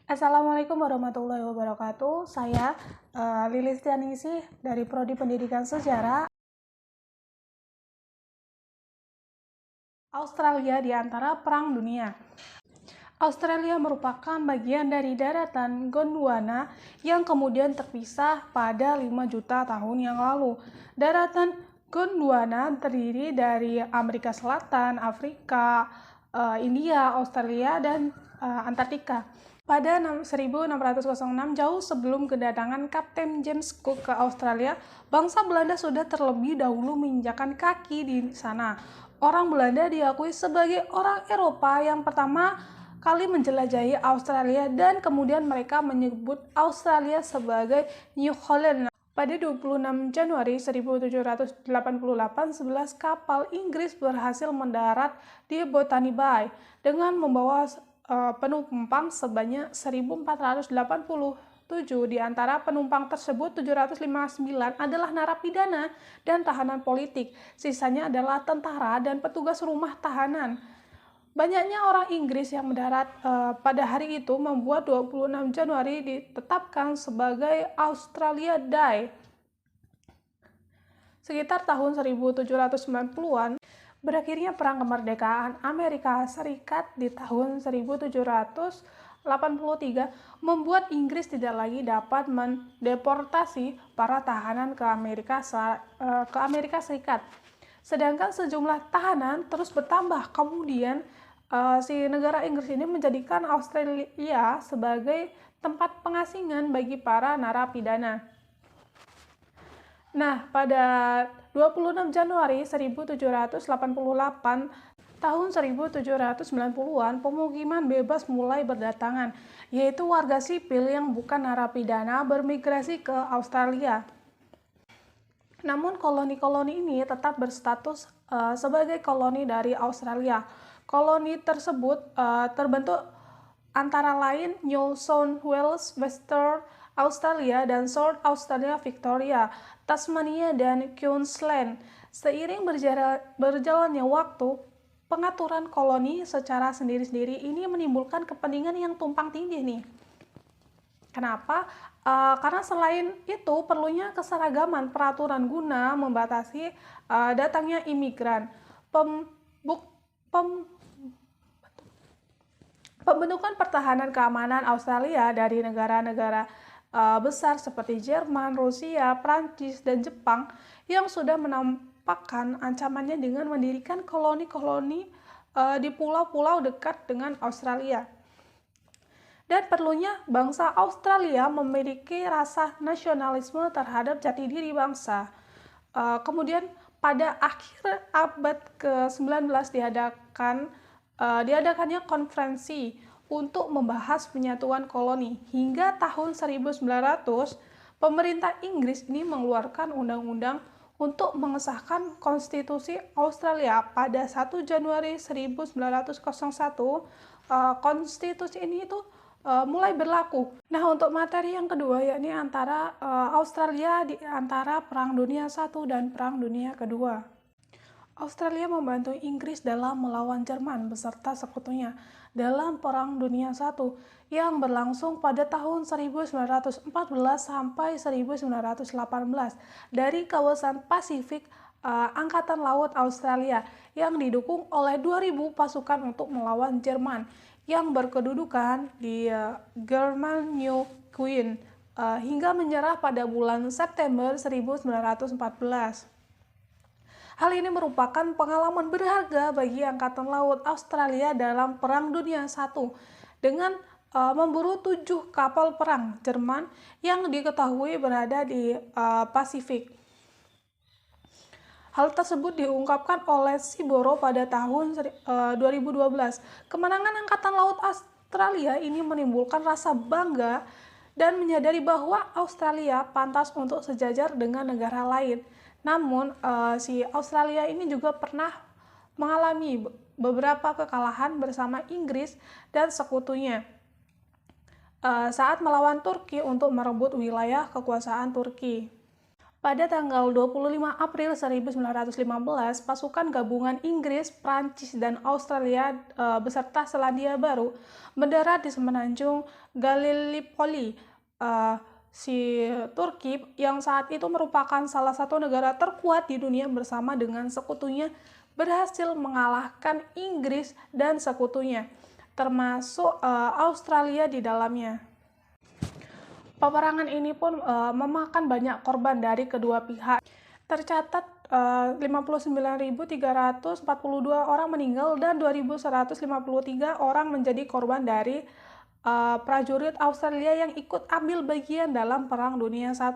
Assalamualaikum warahmatullahi wabarakatuh. Saya Lilis Tianingsih dari Prodi Pendidikan Sejarah. Australia di antara Perang Dunia. Australia merupakan bagian dari daratan Gondwana yang kemudian terpisah pada 5 juta tahun yang lalu. Daratan Gondwana terdiri dari Amerika Selatan, Afrika, India, Australia, dan Antartika. Pada 1606, jauh sebelum kedatangan Kapten James Cook ke Australia, bangsa Belanda sudah terlebih dahulu menginjakan kaki di sana. Orang Belanda diakui sebagai orang Eropa yang pertama kali menjelajahi Australia, dan kemudian mereka menyebut Australia sebagai New Holland. Pada 26 Januari 1788, 11 kapal Inggris berhasil mendarat di Botany Bay dengan membawa penumpang sebanyak 1.487. Di antara penumpang tersebut, 759 adalah narapidana dan tahanan politik. Sisanya adalah tentara dan petugas rumah tahanan. Banyaknya orang Inggris yang mendarat pada hari itu membuat 26 Januari ditetapkan sebagai Australia Day. Sekitar tahun 1790-an, berakhirnya Perang Kemerdekaan Amerika Serikat di tahun 1783 membuat Inggris tidak lagi dapat mendeportasi para tahanan ke Amerika Serikat. Sedangkan sejumlah tahanan terus bertambah. Kemudian si negara Inggris ini menjadikan Australia sebagai tempat pengasingan bagi para narapidana. Nah, pada 26 Januari 1788, tahun 1790-an, pemukiman bebas mulai berdatangan, yaitu warga sipil yang bukan narapidana bermigrasi ke Australia. Namun koloni-koloni ini tetap berstatus sebagai koloni dari Australia. Koloni tersebut terbentuk antara lain New South Wales, Western Australia, dan South Australia Victoria, Tasmania, dan Queensland. Seiring berjalannya waktu, pengaturan koloni secara sendiri-sendiri ini menimbulkan kepentingan yang tumpang tindih nih. Kenapa? Karena selain itu perlunya keseragaman peraturan guna membatasi datangnya imigran. Pembentukan pertahanan keamanan Australia dari negara-negara besar seperti Jerman, Rusia, Prancis, dan Jepang yang sudah menampakkan ancamannya dengan mendirikan koloni-koloni di pulau-pulau dekat dengan Australia. Dan perlunya bangsa Australia memiliki rasa nasionalisme terhadap jati diri bangsa. Kemudian pada akhir abad ke-19 diadakannya konferensi untuk membahas penyatuan koloni. Hingga tahun 1900, pemerintah Inggris ini mengeluarkan undang-undang untuk mengesahkan konstitusi Australia. Pada 1 Januari 1901, konstitusi ini itu mulai berlaku. Nah, untuk materi yang kedua, yakni antara Australia di antara Perang Dunia I dan Perang Dunia II. Australia membantu Inggris dalam melawan Jerman beserta sekutunya dalam Perang Dunia I yang berlangsung pada tahun 1914 sampai 1918 dari kawasan Pasifik Angkatan Laut Australia yang didukung oleh 2.000 pasukan untuk melawan Jerman yang berkedudukan di German New Queen hingga menyerah pada bulan September 1914. Hal ini merupakan pengalaman berharga bagi Angkatan Laut Australia dalam Perang Dunia I dengan memburu 7 kapal perang Jerman yang diketahui berada di Pasifik. Hal tersebut diungkapkan oleh Siboro pada tahun 2012. Kemenangan Angkatan Laut Australia ini menimbulkan rasa bangga dan menyadari bahwa Australia pantas untuk sejajar dengan negara lain. Namun, si Australia ini juga pernah mengalami beberapa kekalahan bersama Inggris dan sekutunya saat melawan Turki untuk merebut wilayah kekuasaan Turki. Pada tanggal 25 April 1915, pasukan gabungan Inggris, Prancis, dan Australia beserta Selandia Baru mendarat di semenanjung Gallipoli, si Turki yang saat itu merupakan salah satu negara terkuat di dunia bersama dengan sekutunya berhasil mengalahkan Inggris dan sekutunya, termasuk Australia di dalamnya. Peperangan ini pun memakan banyak korban dari kedua pihak. Tercatat 59.342 orang meninggal dan 2.153 orang menjadi korban dari prajurit Australia yang ikut ambil bagian dalam Perang Dunia I.